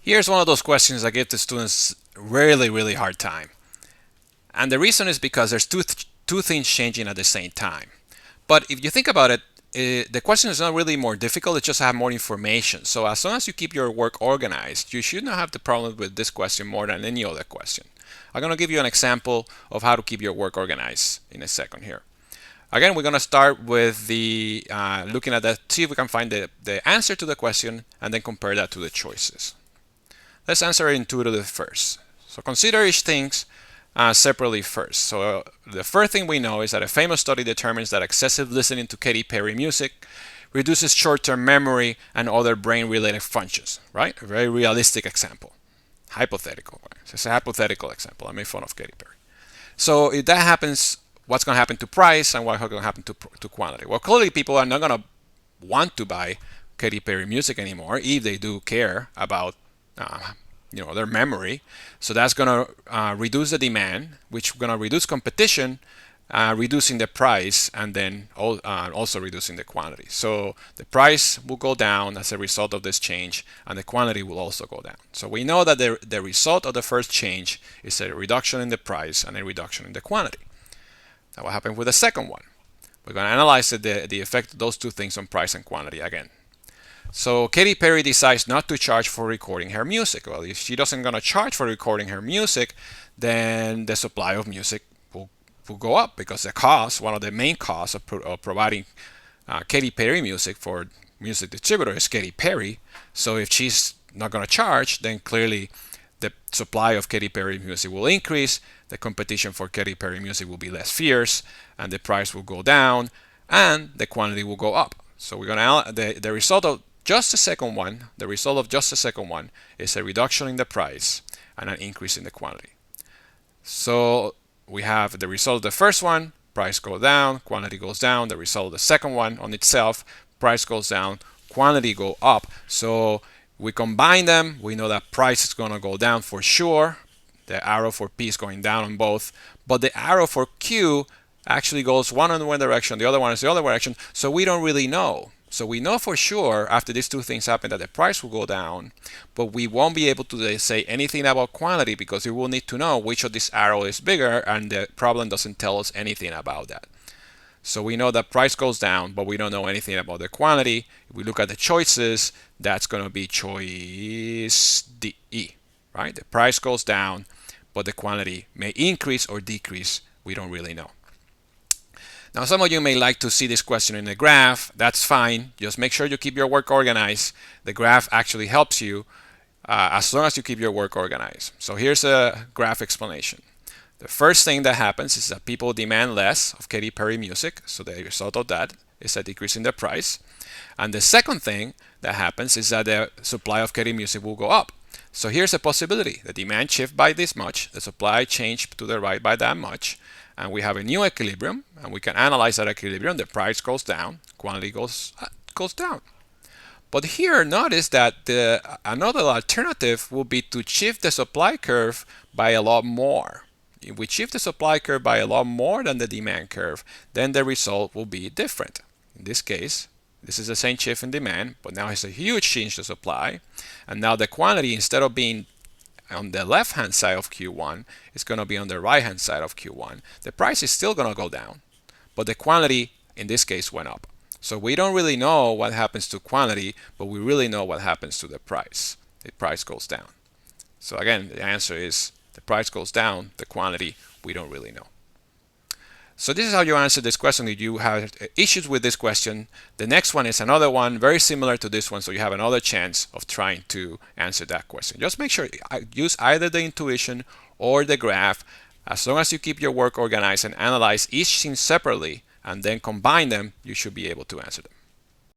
Here's one of those questions that give the students really hard time. And the reason is because there's two things changing at the same time. But if you think about it, the question is not really more difficult, it's just have more information. So as long as you keep your work organized, you should not have the problem with this question more than any other question. I'm going to give you an example of how to keep your work organized in a second here. Again, we're going to start with the looking at that, see if we can find the answer to the question and then compare that to the choices. Let's answer it intuitively first. So consider each thing separately first. So the first thing we know is that a famous study determines that excessive listening to Katy Perry music reduces short-term memory and other brain-related functions, right? A very realistic example. Hypothetical. It's a hypothetical example. I made fun of Katy Perry. So if that happens, what's going to happen to price and what's going to happen to quantity? Well, clearly people are not going to want to buy Katy Perry music anymore if they do care about their memory. So that's going to reduce the demand, which is going to reduce competition, reducing the price, and then also reducing the quantity. So the price will go down as a result of this change, and the quantity will also go down. So we know that the result of the first change is a reduction in the price and a reduction in the quantity. Now what happened with the second one? We're going to analyze the effect of those two things on price and quantity again. So Katy Perry decides not to charge for recording her music. Well, if she doesn't going to charge for recording her music, then the supply of music will go up, because the cost, one of the main costs of providing Katy Perry music for music distributor is Katy Perry. So if she's not going to charge, then clearly the supply of Katy Perry music will increase, the competition for Katy Perry music will be less fierce, and the price will go down, and the quantity will go up. So we're going to the result of just the second one, is a reduction in the price and an increase in the quantity. So we have the result of the first one, price goes down, quantity goes down. The result of the second one on itself, price goes down, quantity go up. So we combine them, we know that price is going to go down for sure. The arrow for P is going down on both, but the arrow for Q actually goes one in one direction, the other one is the other direction, so we don't really know. So we know for sure after these two things happen that the price will go down, but we won't be able to say anything about quantity because we will need to know which of this arrow is bigger, and the problem doesn't tell us anything about that. So we know that price goes down, but we don't know anything about the quantity. If we look at the choices, that's going to be choice D, right? The price goes down, but the quantity may increase or decrease. We don't really know. Now, some of you may like to see this question in a graph. That's fine. Just make sure you keep your work organized. The graph actually helps you as long as you keep your work organized. So here's a graph explanation. The first thing that happens is that people demand less of Katy Perry music. So the result of that is a decrease in the price. And the second thing that happens is that the supply of Katy music will go up. So here's a possibility. The demand shift by this much, the supply changed to the right by that much, and we have a new equilibrium, and we can analyze that equilibrium. The price goes down, quantity goes down. But here, notice that another alternative will be to shift the supply curve by a lot more. If we shift the supply curve by a lot more than the demand curve, then the result will be different. In this case, this is the same shift in demand, but now it's a huge change to supply. And now the quantity, instead of being on the left-hand side of Q1, is going to be on the right-hand side of Q1. The price is still going to go down, but the quantity, in this case, went up. So we don't really know what happens to quantity, but we really know what happens to the price. The price goes down. So again, the answer is the price goes down, the quantity, we don't really know. So this is how you answer this question if you have issues with this question. The next one is another one very similar to this one, so you have another chance of trying to answer that question. Just make sure use either the intuition or the graph. As long as you keep your work organized and analyze each thing separately and then combine them, you should be able to answer them.